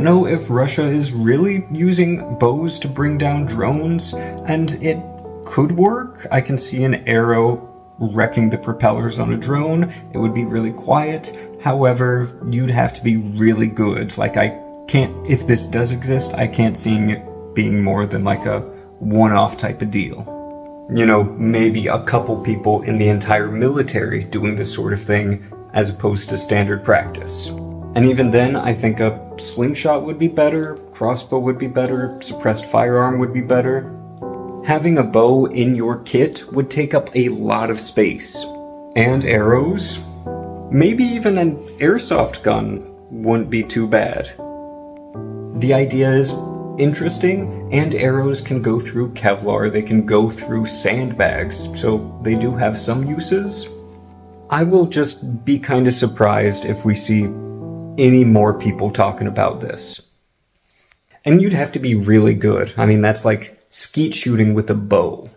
Know if Russia is really using bows to bring down drones, and it could work. I can see an arrow wrecking the propellers on a drone. It would be really quiet. However, you'd have to be really good. Like, if this does exist, I can't see it being more than like a one-off type of deal. You know, maybe a couple people in the entire military doing this sort of thing as opposed to standard practice. And even then, I think a slingshot would be better, crossbow would be better, suppressed firearm would be better. Having a bow in your kit would take up a lot of space. And arrows? Maybe even an airsoft gun wouldn't be too bad. The idea is interesting, and arrows can go through Kevlar, they can go through sandbags, so they do have some uses. I will just be kinda surprised if we see any more people talking about this. And you'd have to be really good. I mean, that's like skeet shooting with a bow.